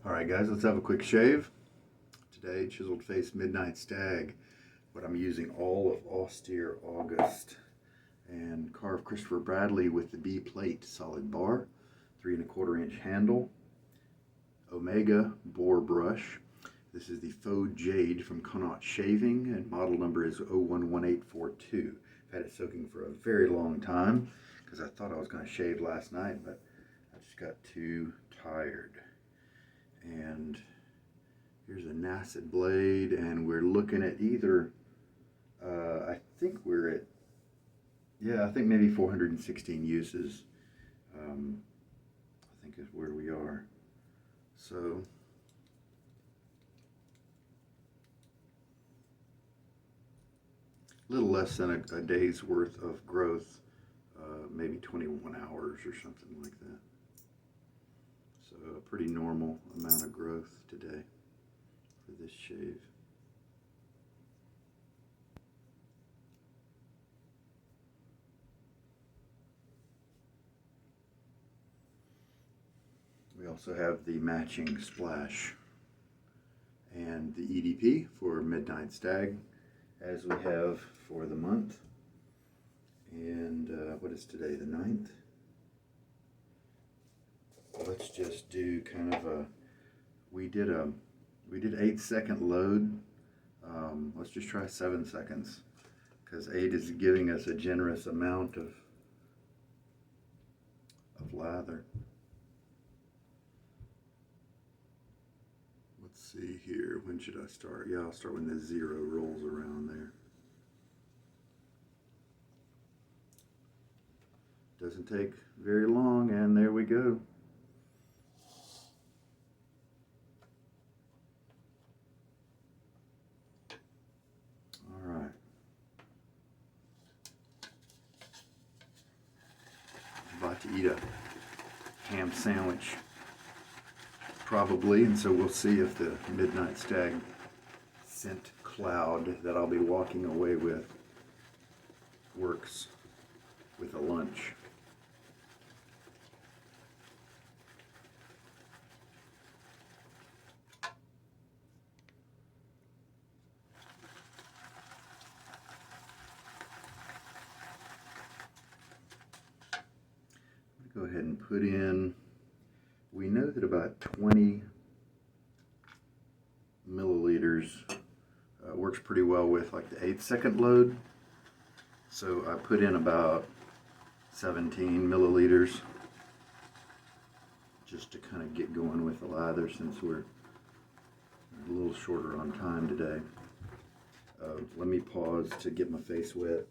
Alright guys, let's have a quick shave. Today, chiseled face midnight stag, but I'm using all of Austere August and Karve Christopher Bradley with the B plate solid bar, 3¼ inch handle, Omega bore brush. This is the Faux Jade from Connaught shaving, and model number is 011842. I've had it soaking for a very long time because I thought I was going to shave last night, but I just got too tired. And here's a Nacet blade, and we're looking at either, I think we're at, I think maybe 416 uses, I think is where we are. So, a little less than a day's worth of growth, maybe 21 hours or something like that. So a pretty normal amount of growth today for this shave. We also have the matching splash and the EDP for Midnight Stag, as we have for the month. And what is today, the 9th? Let's just do kind of a, we did 8-second load. Let's just try 7 seconds, because 8 is giving us a generous amount of lather. Let's see here, when should I start? Yeah, I'll start when the 0 rolls around there. Doesn't take very long, and there we go. Alright. About to eat a ham sandwich, probably, and so we'll see if the Midnight Stag scent cloud that I'll be walking away with works with a lunch. Go ahead and put in, we know that about 20 milliliters works pretty well with like the 8-second load. So I put in about 17 milliliters just to kind of get going with the lather, since we're a little shorter on time today. Let me pause to get my face wet.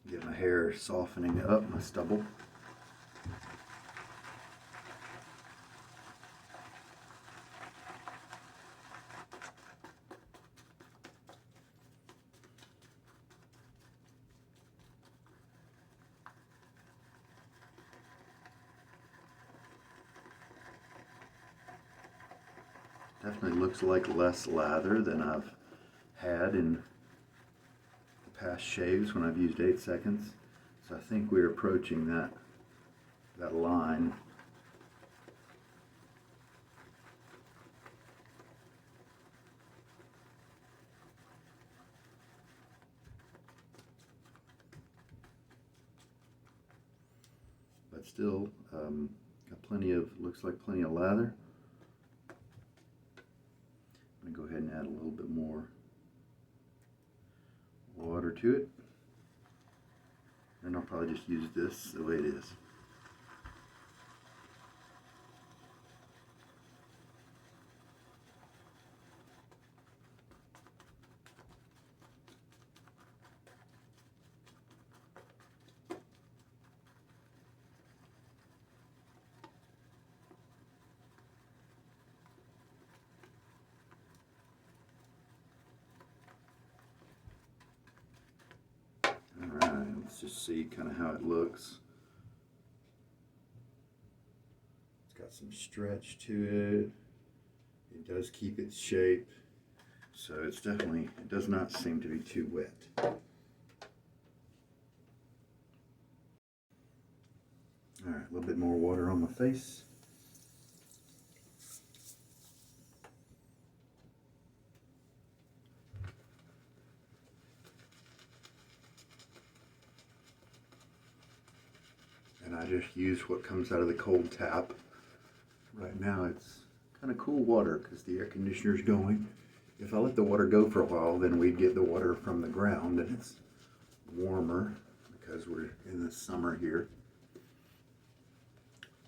Get my hair softening up, my stubble. Definitely looks like less lather than I've had in past shaves when I've used 8 seconds. So I think we're approaching that line. But still, got plenty of, looks like plenty of lather. I'm going to go ahead and add a little bit more water to it, and I'll probably just use this the way it is. Let's just see kind of how it looks. It's got some stretch to it. It does keep its shape. So it's definitely, it does not seem to be too wet. Alright, a little bit more water on my face. just use what comes out of the cold tap. Right now it's kind of cool water because the air conditioner's going. If I let the water go for a while, then we'd get the water from the ground, and it's warmer because we're in the summer here.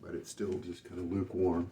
But it's still just kind of lukewarm.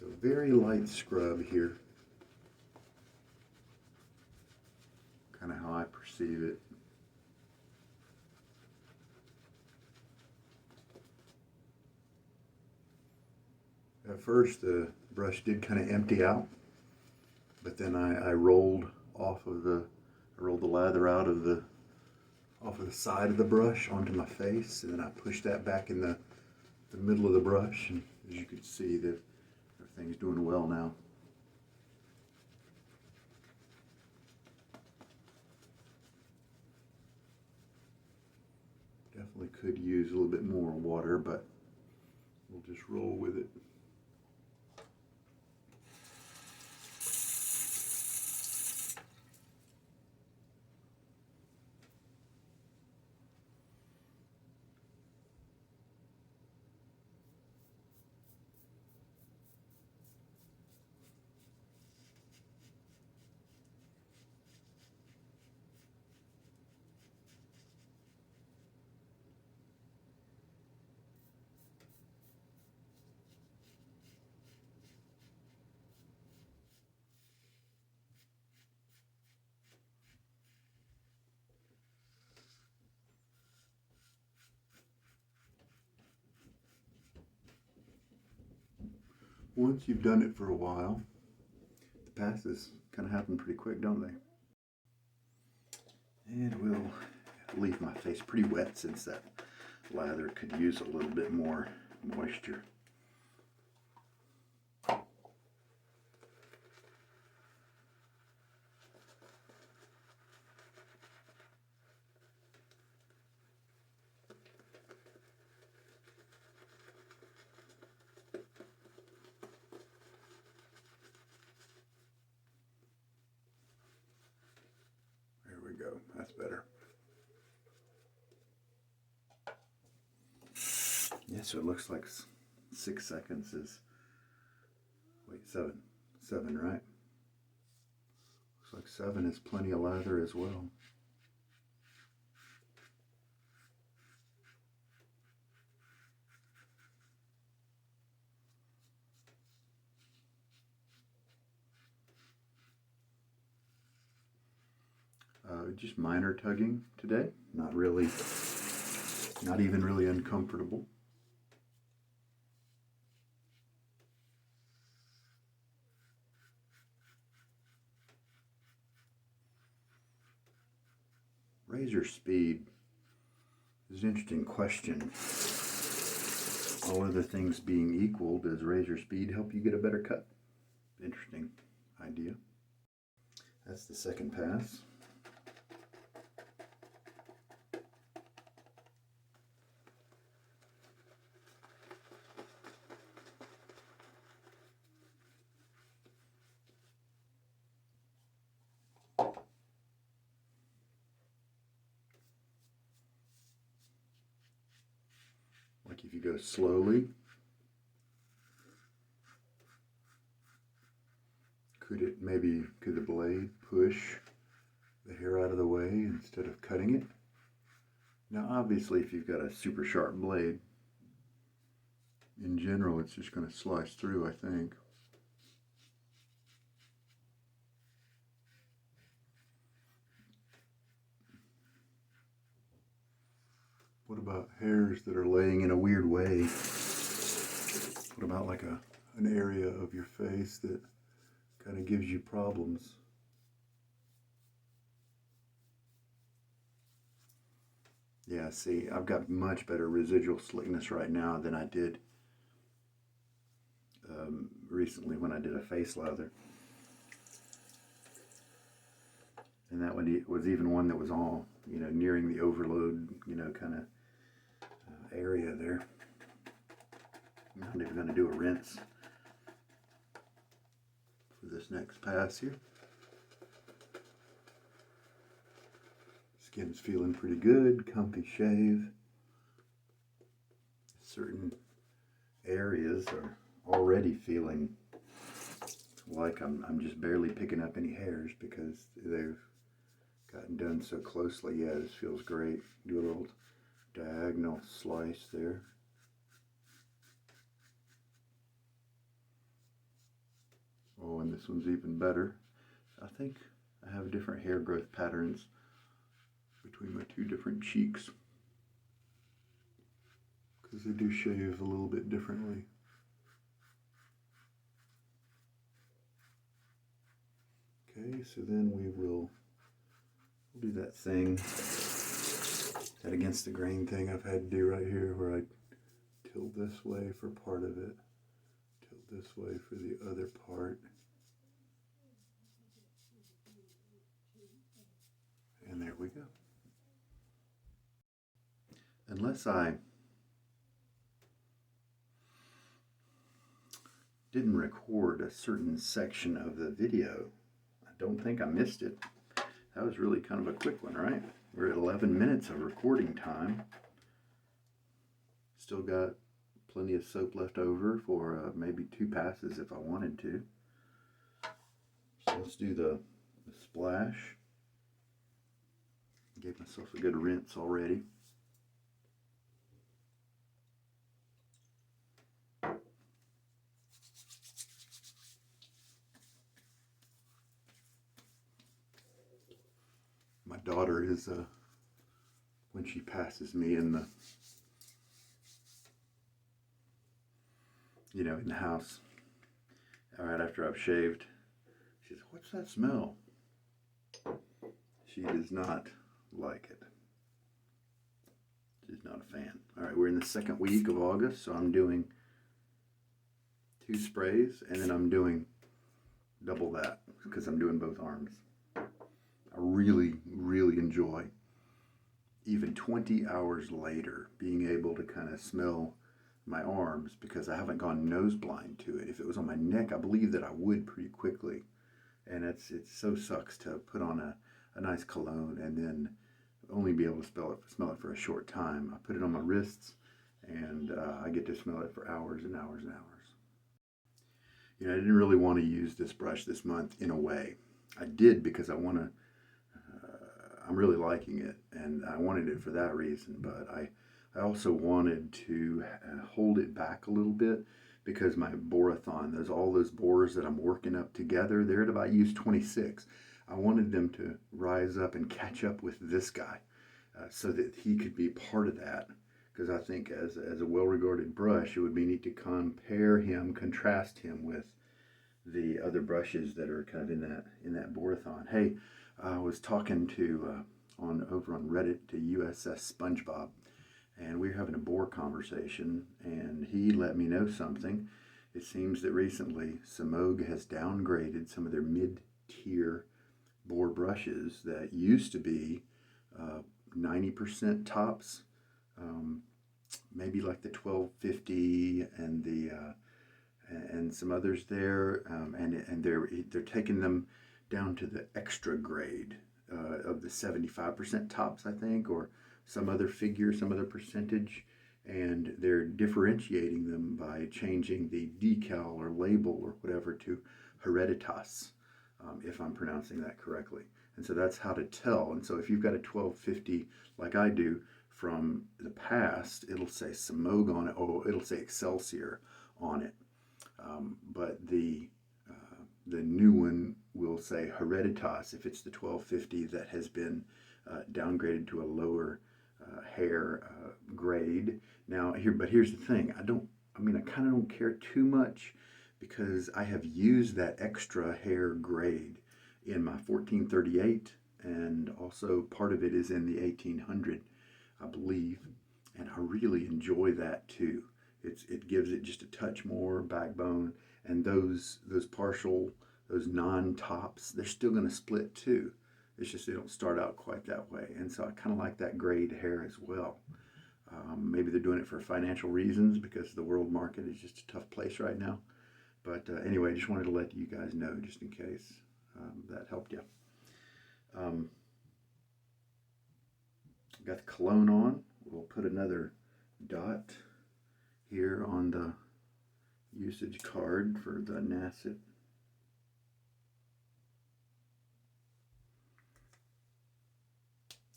So very light scrub here. Kind of how I perceive it. At first the brush did kind of empty out, but then I rolled the lather out of the side of the brush onto my face, and then I pushed that back in the middle of the brush, and as you can see, that everything's doing well now. Definitely could use a little bit more water, but we'll just roll with it. Once you've done it for a while, the passes kind of happen pretty quick, don't they? And we'll leave my face pretty wet since that lather could use a little bit more moisture. There we go, that's better. Yeah, so it looks like 6 seconds is, wait, seven, right? Looks like 7 is plenty of lather as well. Just minor tugging today, not even really uncomfortable. Razor speed is an interesting question. All other things being equal, does razor speed help you get a better cut? Interesting idea. That's the second pass. Like if you go slowly, could the blade push the hair out of the way instead of cutting it? Now obviously if you've got a super sharp blade, in general it's just going to slice through, I think. What about hairs that are laying in a weird way? What about like an area of your face that kind of gives you problems? Yeah, see, I've got much better residual slickness right now than I did recently when I did a face lather. And that one was even one that was all, nearing the overload, kind of area there. I'm not even going to do a rinse for this next pass here. Skin's feeling pretty good, comfy shave. Certain areas are already feeling like I'm just barely picking up any hairs because they've gotten done so closely. Yeah, this feels great. Do a little diagonal slice there. Oh, and this one's even better. I think I have different hair growth patterns between my two different cheeks because they do shave a little bit differently. Okay, so then we'll do that thing, that against the grain thing I've had to do right here, where I tilt this way for part of it, tilt this way for the other part. And there we go. Unless I didn't record a certain section of the video, I don't think I missed it. That was really kind of a quick one, right? We're at 11 minutes of recording time. Still got plenty of soap left over for maybe 2 passes if I wanted to. So let's do the splash. Gave myself a good rinse already. My daughter is, when she passes me in the, in the house, right after I've shaved, she says, "What's that smell?" She does not like it. She's not a fan. All right, we're in the second week of August, so I'm doing 2 sprays, and then I'm doing double that because I'm doing both arms. I really, really enjoy, even 20 hours later, being able to kind of smell my arms because I haven't gone nose blind to it. If it was on my neck, I believe that I would pretty quickly. And it so sucks to put on a nice cologne and then only be able to smell it for a short time. I put it on my wrists and I get to smell it for hours and hours and hours. I didn't really want to use this brush this month in a way. I did because I want to, I'm really liking it and I wanted it for that reason, but I also wanted to hold it back a little bit because my borathon, there's all those borers that I'm working up together. They're at about use 26. I wanted them to rise up and catch up with this guy so that he could be part of that. Because I think as a well-regarded brush, it would be neat to contrast him with the other brushes that are kind of in that borathon. Hey, I was talking to over on Reddit to USS SpongeBob, and we were having a boar conversation, and he let me know something. It seems that recently Smokiness has downgraded some of their mid-tier boar brushes that used to be 90% tops, maybe like the 1250 and the and some others there, and they're taking them down to the extra grade of the 75% tops, I think, or some other figure, some other percentage, and they're differentiating them by changing the decal or label or whatever to Hereditas, if I'm pronouncing that correctly. And so that's how to tell. And so if you've got a 1250 like I do from the past, it'll say Smokiness on it, or it'll say Excelsior on it. But the new one will say Hereditas if it's the 1250 that has been downgraded to a lower hair grade. Now here's the thing. I kind of don't care too much because I have used that extra hair grade in my 1438, and also part of it is in the 1800. I believe, and I really enjoy that too. It gives it just a touch more backbone, and those non-tops, they're still going to split too. It's just they don't start out quite that way, and so I kind of like that grayed hair as well. Maybe they're doing it for financial reasons because the world market is just a tough place right now. But anyway, just wanted to let you guys know, just in case that helped you. Got the cologne on. We'll put another dot here on the usage card for the Nacet.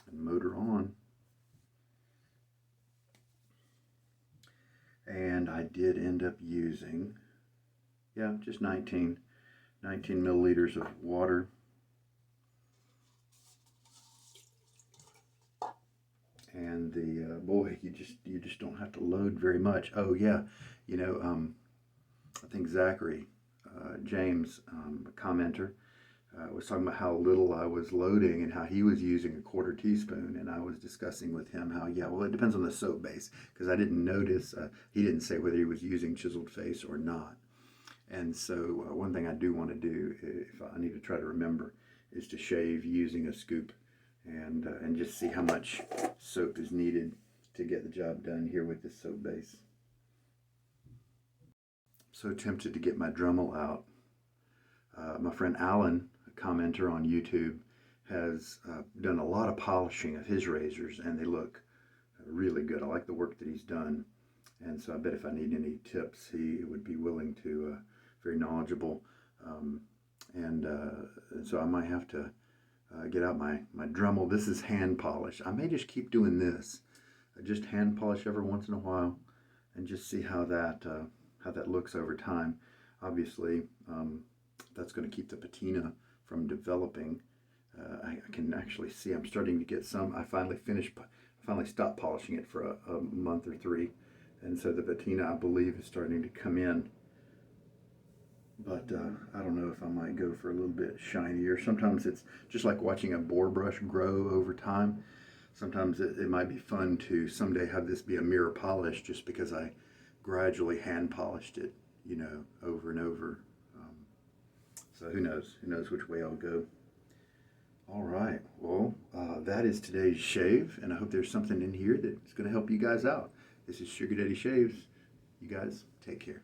And motor on. And I did end up using, just 19 milliliters of water. And the boy, you just don't have to load very much. Oh yeah, I think Zachary James, a commenter, was talking about how little I was loading and how he was using a 1/4 teaspoon, and I was discussing with him how, well, it depends on the soap base, because I didn't notice, he didn't say whether he was using Chiseled Face or not. And so one thing I do want to do, if I need to try to remember, is to shave using a scoop and just see how much soap is needed to get the job done here with this soap base. So tempted to get my Dremel out. My friend Alan, a commenter on YouTube, has done a lot of polishing of his razors, and they look really good. I like the work that he's done, and so I bet if I need any tips, he would be willing to, very knowledgeable. And so I might have to get out my Dremel. This is hand polish. I may just keep doing this, just hand polish every once in a while, and just see how that looks over time. Obviously, that's going to keep the patina from developing. I can actually see I'm starting to get some. I finally stopped polishing it for a month or 3, and so the patina, I believe, is starting to come in. But I don't know if I might go for a little bit shinier. Sometimes it's just like watching a boar brush grow over time. Sometimes it might be fun to someday have this be a mirror polish, just because I gradually hand polished it, over and over. So who knows which way I'll go. All right, well, that is today's shave, and I hope there's something in here that's going to help you guys out. This is Sugar Daddy Shaves. You guys take care.